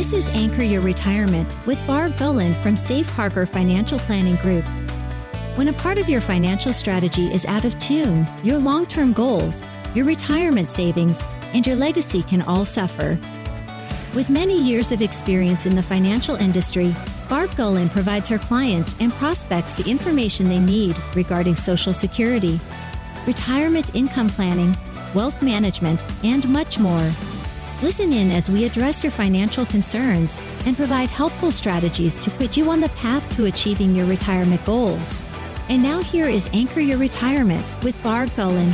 This is Anchor Your Retirement with Barb Gulin from Safe Harbor Financial Planning Group. When a part of your financial strategy is out of tune, your long-term goals, your retirement savings, and your legacy can all suffer. With many years of experience in the financial industry, Barb Gulin provides her clients and prospects the information they need regarding Social Security, retirement income planning, wealth management, and much more. Listen in as we address your financial concerns and provide helpful strategies to put you on the path to achieving your retirement goals. And now here is Anchor Your Retirement with Barb Gulin.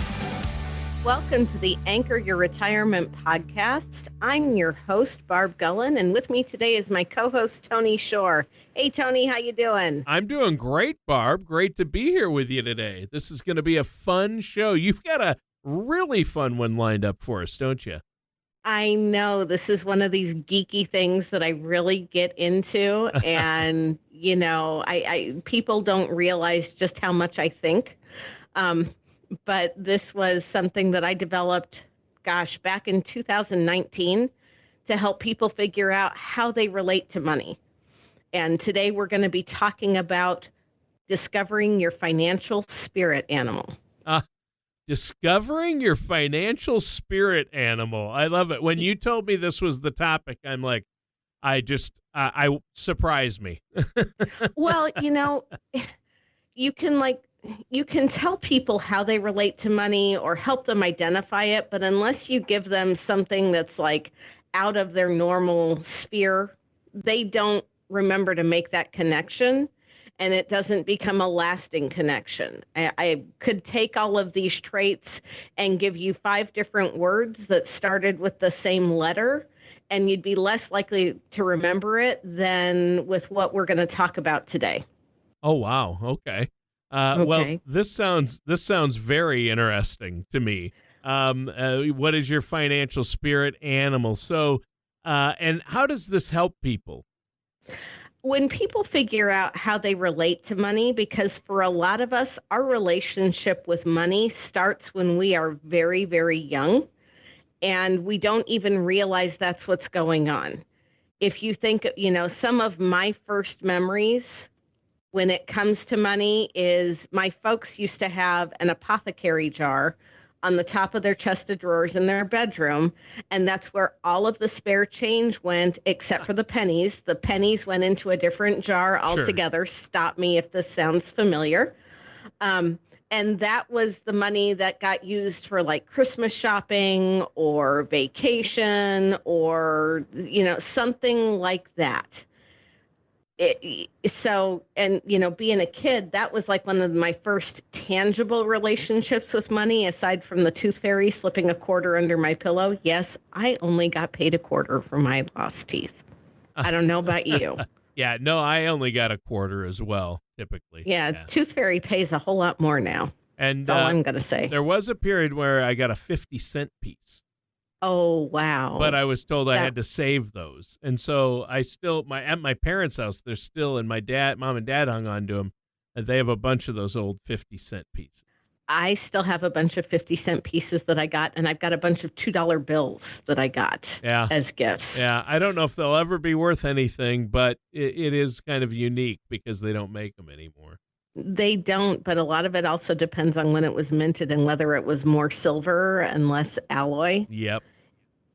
Welcome to the Anchor Your Retirement podcast. I'm your host, Barb Gulin, and with me today is my co-host, Tony Shore. Hey, Tony, how you doing? I'm doing great, Barb. Great to be here with you today. This is going to be a fun show. You've got a really fun one lined up for us, don't you? I know this is one of these geeky things that I really get into, and I people don't realize just how much I think. But this was something that I developed, back in 2019 to help people figure out how they relate to money. And today we're going to be talking about discovering your financial spirit animal. Discovering your financial spirit animal. I love it. When you told me this was the topic, I'm like, I surprised me. Well, you can tell people how they relate to money or help them identify it, but unless you give them something that's like out of their normal sphere, they don't remember to make that connection. And it doesn't become a lasting connection. I could take all of these traits and give you 5 different words that started with the same letter, and you'd be less likely to remember it than with what we're going to talk about today. Oh, wow. Okay. Okay. Well, this sounds very interesting to me. What is your financial spirit animal? So, and how does this help people? When people figure out how they relate to money, because for a lot of us, our relationship with money starts when we are very, very young, and we don't even realize that's what's going on. If you think, some of my first memories when it comes to money is my folks used to have an apothecary jar on the top of their chest of drawers in their bedroom. And that's where all of the spare change went, except for the pennies. The pennies went into a different jar altogether. Sure. Stop me if this sounds familiar. And that was the money that got used for like Christmas shopping or vacation or, something like that. Being a kid, that was like one of my first tangible relationships with money, aside from the tooth fairy slipping a quarter under my pillow. Yes, I only got paid a quarter for my lost teeth. I don't know about you. Yeah, no, I only got a quarter as well, typically. Yeah, tooth fairy pays a whole lot more now. And that's all I'm going to say. There was a period where I got a 50-cent piece. Oh, wow. But I was told I had to save those. And so I still, at my parents' house, they're still, and mom and dad hung on to them. And they have a bunch of those old 50-cent pieces. I still have a bunch of 50-cent pieces that I got, and I've got a bunch of $2 bills that I got as gifts. Yeah, I don't know if they'll ever be worth anything, but it is kind of unique because they don't make them anymore. They don't, but a lot of it also depends on when it was minted and whether it was more silver and less alloy. Yep.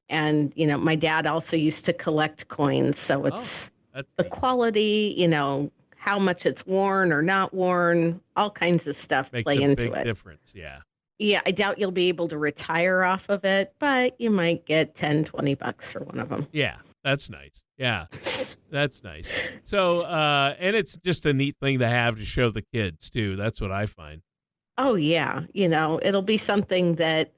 And, my dad also used to collect coins. So it's the quality, how much it's worn or not worn, all kinds of stuff play into it. Makes a big difference, yeah. Yeah, I doubt you'll be able to retire off of it, but you might get $10-$20 for one of them. Yeah, that's nice. Yeah, that's nice. So, and it's just a neat thing to have to show the kids, too. That's what I find. Oh, yeah. It'll be something that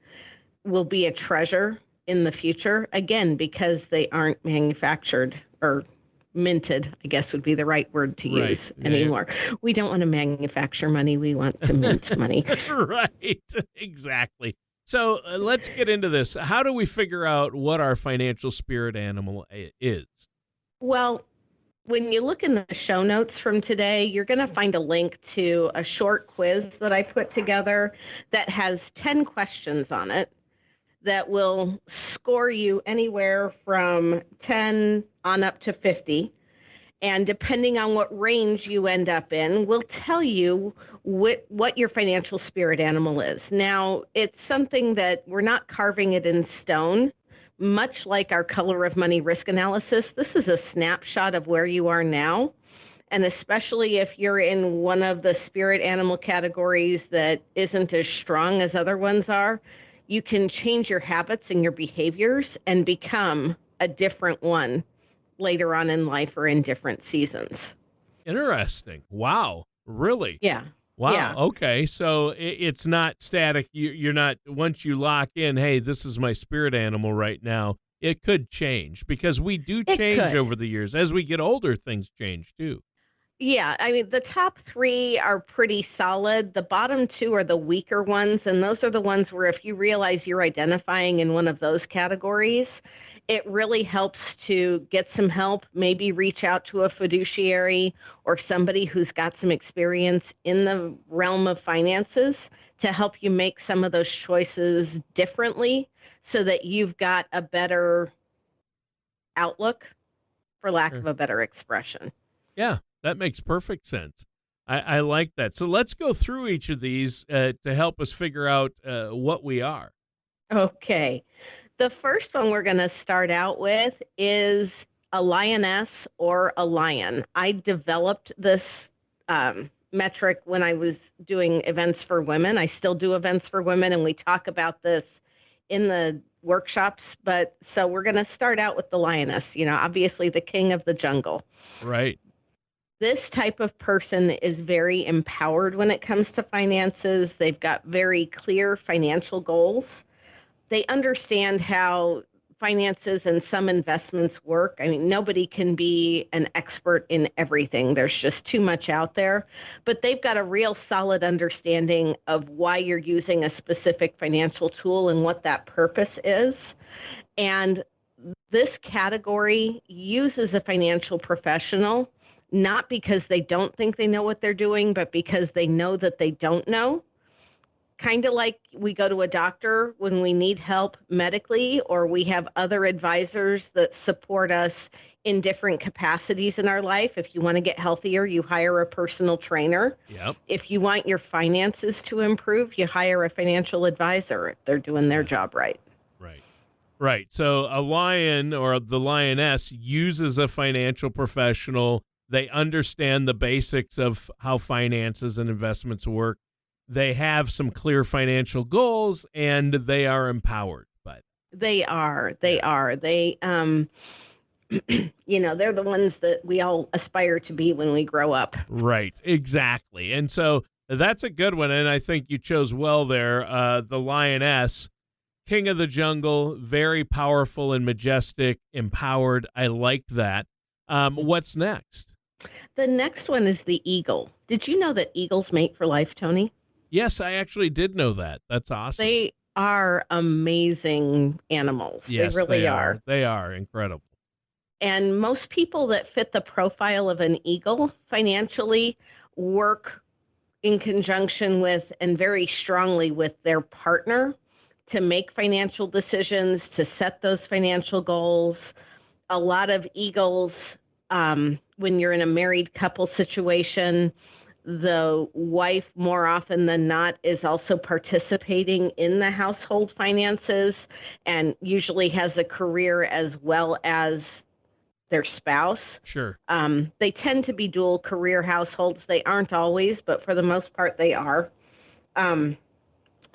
will be a treasure in the future, again, because they aren't manufactured or minted, I guess would be the right word to use anymore. We don't want to manufacture money. We want to mint money. Right. Exactly. So let's get into this. How do we figure out what our financial spirit animal is? Well, when you look in the show notes from today, you're going to find a link to a short quiz that I put together that has 10 questions on it that will score you anywhere from 10 on up to 50. And depending on what range you end up in, will tell you what your financial spirit animal is. Now, it's something that we're not carving it in stone. Much like our color of money risk analysis, this is a snapshot of where you are now. And especially if you're in one of the spirit animal categories that isn't as strong as other ones are, you can change your habits and your behaviors and become a different one later on in life or in different seasons. Interesting. Wow. Really? Yeah. Wow. Yeah. Okay. So it's not static. You're not, once you lock in, hey, this is my spirit animal right now, it could change because we do change over the years. As we get older, things change too. Yeah, I mean, the top three are pretty solid. The bottom two are the weaker ones, and those are the ones where if you realize you're identifying in one of those categories, it really helps to get some help, maybe reach out to a fiduciary or somebody who's got some experience in the realm of finances to help you make some of those choices differently so that you've got a better outlook, for lack of a better expression. Yeah. That makes perfect sense. I like that. So let's go through each of these to help us figure out what we are. Okay. The first one we're going to start out with is a lioness or a lion. I developed this metric when I was doing events for women. I still do events for women, and we talk about this in the workshops. But so we're going to start out with the lioness, obviously the king of the jungle. Right. This type of person is very empowered when it comes to finances. They've got very clear financial goals. They understand how finances and some investments work. I mean, nobody can be an expert in everything. There's just too much out there. But they've got a real solid understanding of why you're using a specific financial tool and what that purpose is. And this category uses a financial professional not because they don't think they know what they're doing, but because they know that they don't know. Kind of like we go to a doctor when we need help medically, or we have other advisors that support us in different capacities in our life. If you want to get healthier, you hire a personal trainer. Yep. If you want your finances to improve, you hire a financial advisor. They're doing their job right. Right. So a lion or the lioness uses a financial professional. They understand the basics of how finances and investments work. They have some clear financial goals, and they are empowered by them. They are. They, they're the ones that we all aspire to be when we grow up. Right. Exactly. And so that's a good one, and I think you chose well there. The lioness, king of the jungle, very powerful and majestic, empowered. I like that. What's next? The next one is the eagle. Did you know that eagles mate for life, Tony? Yes, I actually did know that. That's awesome. They are amazing animals. Yes, they really are. They are incredible. And most people that fit the profile of an eagle financially work in conjunction with and very strongly with their partner to make financial decisions, to set those financial goals. A lot of eagles, when you're in a married couple situation, the wife more often than not is also participating in the household finances and usually has a career as well as their spouse. Sure. They tend to be dual career households. They aren't always, but for the most part they are.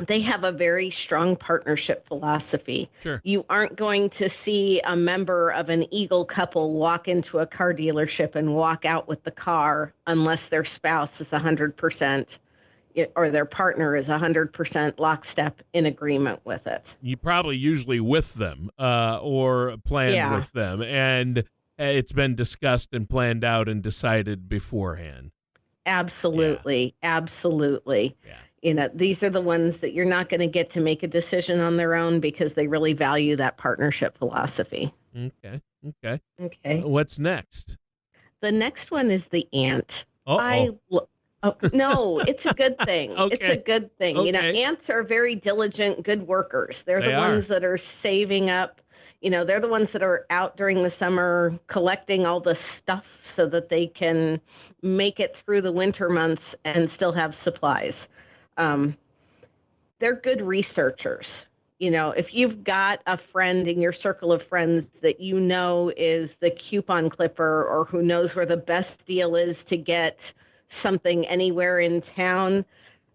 They have a very strong partnership philosophy. Sure. You aren't going to see a member of an eagle couple walk into a car dealership and walk out with the car unless their spouse is 100% or their partner is 100% lockstep in agreement with it. You probably usually with them or planned with them, and it's been discussed and planned out and decided beforehand. Absolutely. Yeah. Absolutely. Yeah. These are the ones that you're not going to get to make a decision on their own because they really value that partnership philosophy. Okay. What's next? The next one is the ant. Uh-oh. Oh, no, it's a good thing. It's a Okay. good thing. Okay. Ants are very diligent, good workers. They're They the are. ones that are saving up. They're the ones that are out during the summer collecting all the stuff so that they can make it through the winter months and still have supplies. Um, they're good researchers. If you've got a friend in your circle of friends that is the coupon clipper or who knows where the best deal is to get something anywhere in town,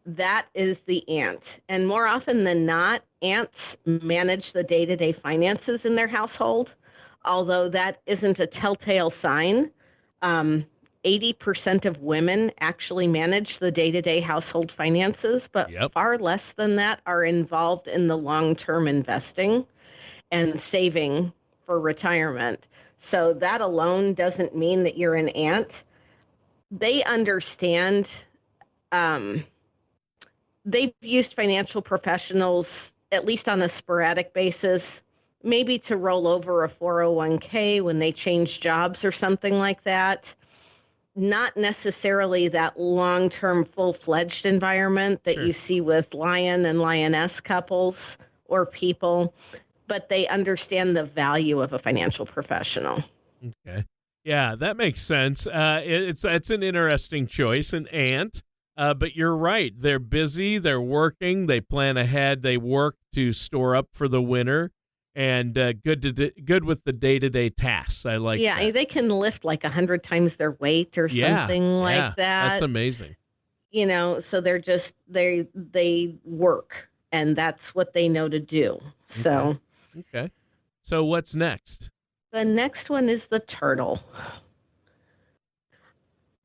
that is the ant. And more often than not, ants manage the day-to-day finances in their household, although that isn't a telltale sign. 80% of women actually manage the day-to-day household finances, but Yep. far less than that are involved in the long-term investing and saving for retirement. So that alone doesn't mean that you're an ant. They understand. They've used financial professionals, at least on a sporadic basis, maybe to roll over a 401k when they change jobs or something like that. Not necessarily that long-term full-fledged environment that Sure. you see with lion and lioness couples or people, but they understand the value of a financial professional. Okay. Yeah, that makes sense. It's an interesting choice, an ant. But you're right. They're busy. They're working. They plan ahead. They work to store up for the winter, and good with the day-to-day tasks. I like Yeah, that. they can lift like 100 times their weight or something like Yeah, that. that's amazing. So they're just they work, and that's what they know to do. So Okay. So what's next? the next one is the turtle.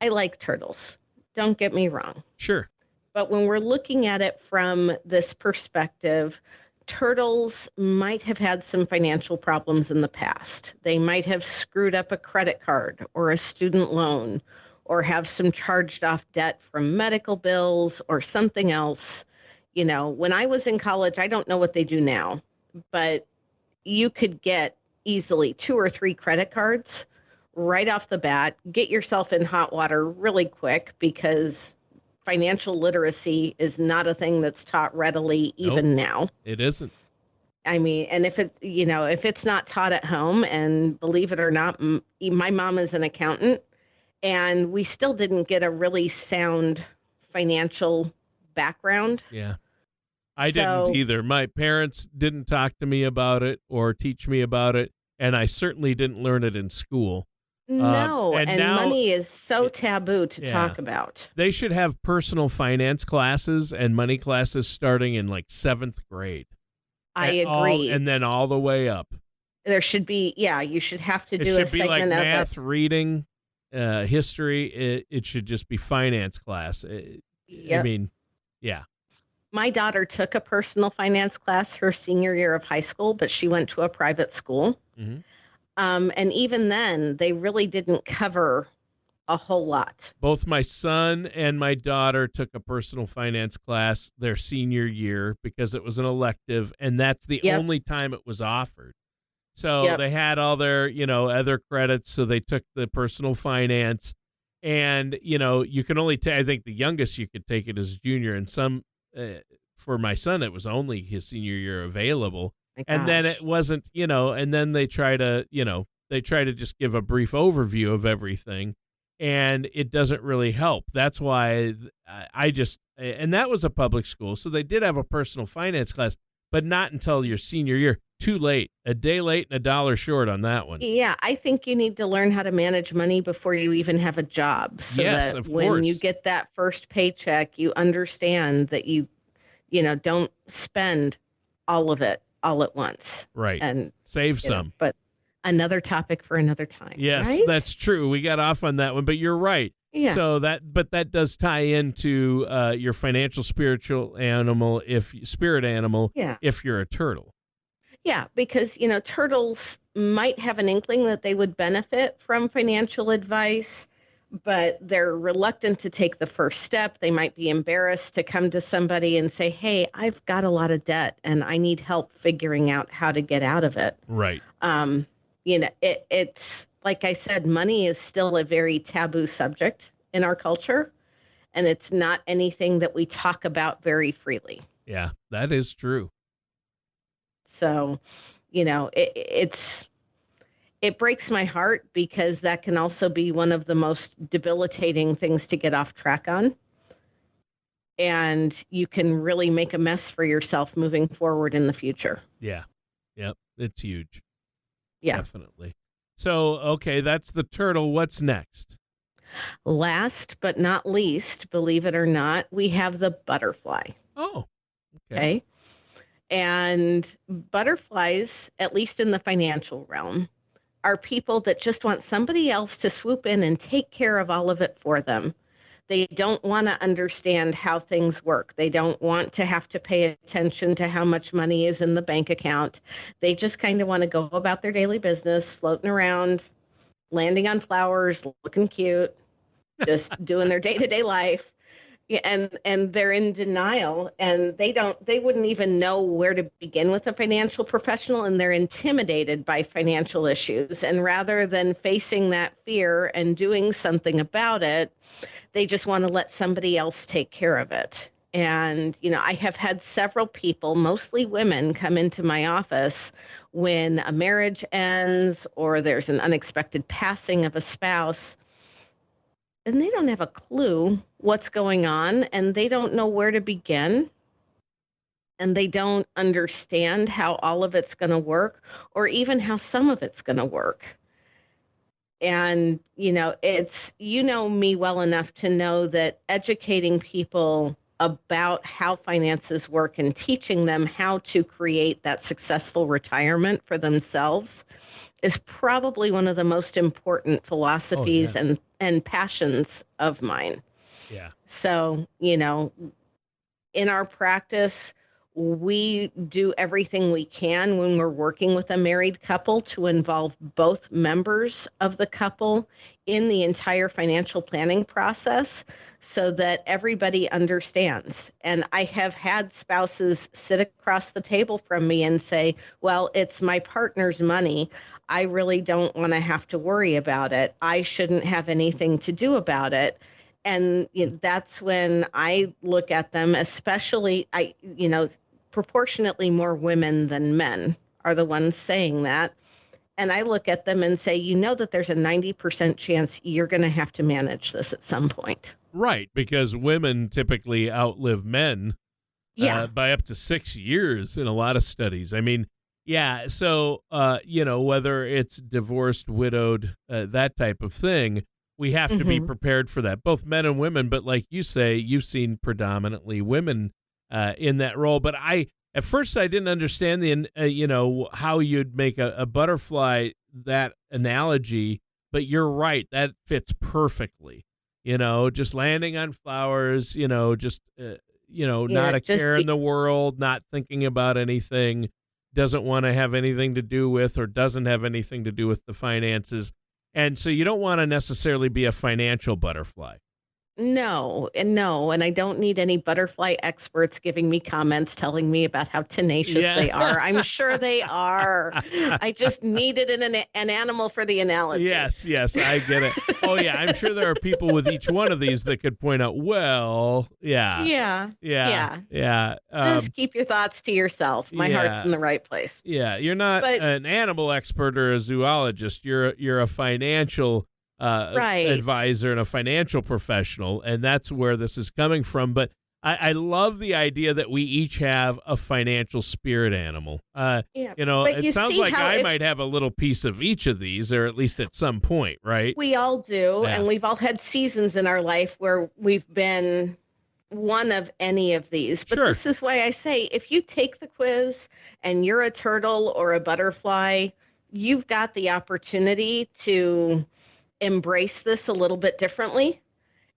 I like turtles. Don't get me wrong. Sure. But when we're looking at it from this perspective, turtles might have had some financial problems in the past. They might have screwed up a credit card or a student loan or have some charged off debt from medical bills or something else. When I was in college, I don't know what they do now, but you could get easily 2 or 3 credit cards right off the bat, get yourself in hot water really quick because financial literacy is not a thing that's taught readily even now. It isn't. I mean, and if it's not taught at home, and believe it or not, my mom is an accountant, and we still didn't get a really sound financial background. Yeah. I didn't either. My parents didn't talk to me about it or teach me about it, and I certainly didn't learn it in school. No, and now, money is so taboo to Yeah. talk about. They should have personal finance classes and money classes starting in like 7th grade. I agree. And then all the way up. There should be, you should have to do a It should be like segment of math, it. reading, history. It should just be finance class. I Yep. mean, yeah. My daughter took a personal finance class her senior year of high school, but she went to a private school. Mm-hmm. And even then, they really didn't cover a whole lot. Both my son and my daughter took a personal finance class their senior year because it was an elective, and that's the Yep. only time it was offered. So Yep. they had all their, other credits, so they took the personal finance. And, you can only I think the youngest you could take it is junior, and some, for my son, it was only his senior year available. My And then gosh. it wasn't, and then they try to just give a brief overview of everything, and it doesn't really help. That's why and that was a public school, so they did have a personal finance class, but not until your senior year. Too late, a day late and $1 short on that one. Yeah, I think you need to learn how to manage money before you even have a job. So Yes, that of when you course. get that first paycheck, you understand that you don't spend all of it all at once. Right. And Save some. but another topic for another time. Yes, right? that's true. We got off on that one, but you're right. Yeah. So that does tie into your financial spirit animal if you're a turtle. Yeah, because, turtles might have an inkling that they would benefit from financial advice, but they're reluctant to take the first step. They might be embarrassed to come to somebody and say, hey, I've got a lot of debt and I need help figuring out how to get out of it. Right. It's like I said, money is still a very taboo subject in our culture. and it's not anything that we talk about very freely. Yeah, that is true. So, it breaks my heart because that can also be one of the most debilitating things to get off track on. And you can really make a mess for yourself moving forward in the future. Yeah. Yep. It's huge. Yeah. Definitely. So, okay, that's the turtle. What's next? Last but not least, believe it or not, we have the butterfly. Oh, Okay. And butterflies, at least in the financial realm, are people that just want somebody else to swoop in and take care of all of it for them. They don't want to understand how things work. They don't want to have to pay attention to how much money is in the bank account. They just kind of want to go about their daily business, floating around, landing on flowers, looking cute, just doing their day-to-day life. Yeah, and they're in denial, and they wouldn't even know where to begin with a financial professional, and they're intimidated by financial issues. And rather than facing that fear and doing something about it, they just want to let somebody else take care of it. And, I have had several people, mostly women, come into my office when a marriage ends or there's an unexpected passing of a spouse, and they don't have a clue what's going on, and they don't know where to begin, and they don't understand how all of it's going to work, or even how some of it's going to work. And, it's, me well enough to know that educating people about how finances work and teaching them how to create that successful retirement for themselves is probably one of the most important philosophies and passions of mine. Yeah. So, in our practice, we do everything we can when we're working with a married couple to involve both members of the couple in the entire financial planning process so that everybody understands. And I have had spouses sit across the table from me and say, well, it's my partner's money. I really don't want to have to worry about it. I shouldn't have anything to do about it. And that's when I look at them, especially, proportionately more women than men are the ones saying that. And I look at them and say, that there's a 90% chance you're going to have to manage this at some point. Right, because women typically outlive men by up to 6 years in a lot of studies. I mean, yeah, so, whether it's divorced, widowed, that type of thing, we have to be prepared for that, both men and women. But like you say, you've seen predominantly women in that role. But at first I didn't understand how you'd make a butterfly, that analogy, but you're right. That fits perfectly, just landing on flowers, not a care in the world, not thinking about anything, doesn't want to have anything to do with, or doesn't have anything to do with the finances. And so you don't want to necessarily be a financial butterfly. No, and I don't need any butterfly experts giving me comments telling me about how tenacious they are. I'm sure they are. I just needed an animal for the analogy. Yes, I get it. Oh, yeah, I'm sure there are people with each one of these that could point out, well, yeah. Just keep your thoughts to yourself. My heart's in the right place. Yeah, you're not an animal expert or a zoologist. You're a financial advisor and a financial professional, and that's where this is coming from. But I love the idea that we each have a financial spirit animal. It sounds like I might have a little piece of each of these, or at least at some point, right? We all do, and we've all had seasons in our life where we've been one of any of these. But This is why I say, if you take the quiz and you're a turtle or a butterfly, you've got the opportunity to embrace this a little bit differently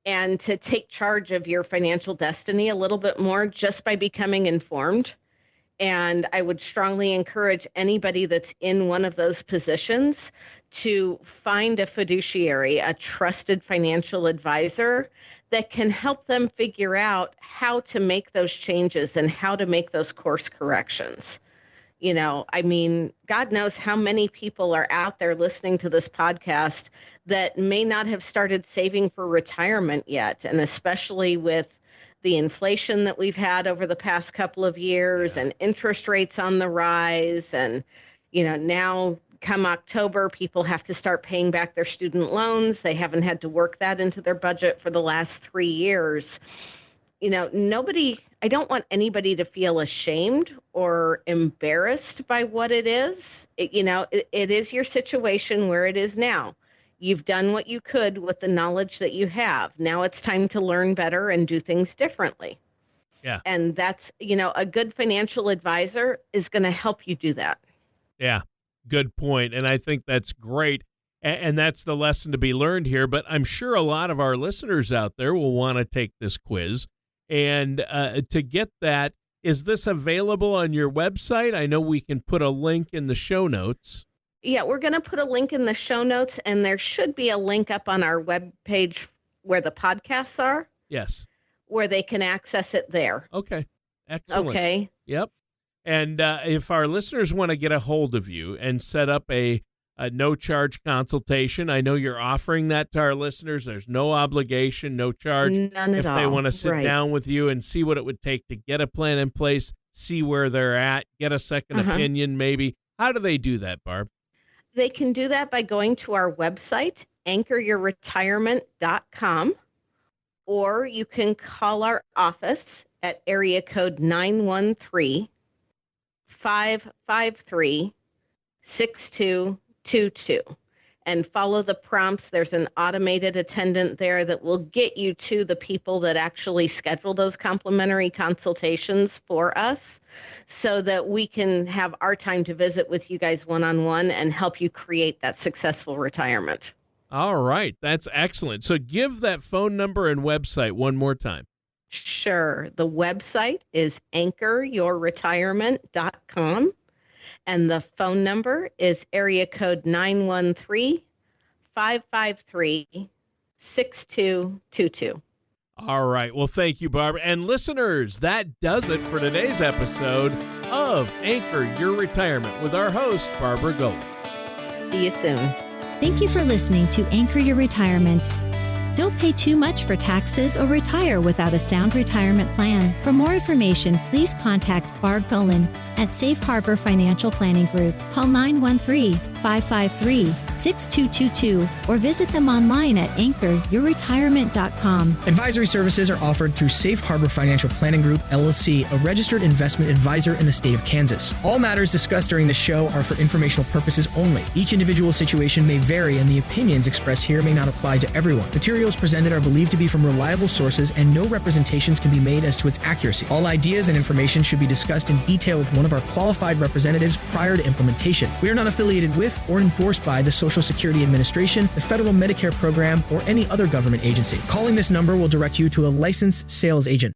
and to take charge of your financial destiny a little bit more just by becoming informed. And I would strongly encourage anybody that's in one of those positions to find a fiduciary, a trusted financial advisor that can help them figure out how to make those changes and how to make those course corrections. I mean, God knows how many people are out there listening to this podcast that may not have started saving for retirement yet. And especially with the inflation that we've had over the past couple of years and interest rates on the rise. And, now come October, people have to start paying back their student loans. They haven't had to work that into their budget for the last 3 years. I don't want anybody to feel ashamed or embarrassed by what it is. It is your situation where it is now. You've done what you could with the knowledge that you have. Now it's time to learn better and do things differently. Yeah. And that's, a good financial advisor is going to help you do that. Yeah. Good point. And I think that's great. And that's the lesson to be learned here. But I'm sure a lot of our listeners out there will want to take this quiz. And to get that, is this available on your website? I know we can put a link in the show notes. Yeah, we're going to put a link in the show notes, and there should be a link up on our webpage where the podcasts are. Yes. Where they can access it there. Okay. Excellent. Okay. Yep. And if our listeners want to get a hold of you and set up a no-charge consultation, I know you're offering that to our listeners. There's no obligation, no charge. None at all. If they want to sit Right. down with you and see what it would take to get a plan in place, see where they're at, get a second opinion maybe. How do they do that, Barb? They can do that by going to our website, anchoryourretirement.com, or you can call our office at area code 913-553-6222 and follow the prompts. There's an automated attendant there that will get you to the people that actually schedule those complimentary consultations for us so that we can have our time to visit with you guys one-on-one and help you create that successful retirement. All right. That's excellent. So give that phone number and website one more time. Sure. The website is anchoryourretirement.com. And the phone number is area code 913-553-6222. All right. Well, thank you, Barbara. And listeners, that does it for today's episode of Anchor Your Retirement with our host, Barbara Gulin. See you soon. Thank you for listening to Anchor Your Retirement. Don't pay too much for taxes or retire without a sound retirement plan. For more information, please contact Barb Gulin at Safe Harbor Financial Planning Group. Call 913-553-6222 or visit them online at anchoryourretirement.com. Advisory services are offered through Safe Harbor Financial Planning Group, LLC, a registered investment advisor in the state of Kansas. All matters discussed during the show are for informational purposes only. Each individual situation may vary, and the opinions expressed here may not apply to everyone. Materials presented are believed to be from reliable sources, and no representations can be made as to its accuracy. All ideas and information should be discussed in detail with one of our qualified representatives prior to implementation. We are not affiliated with or endorsed by the Social Security Administration, the Federal Medicare Program, or any other government agency. Calling this number will direct you to a licensed sales agent.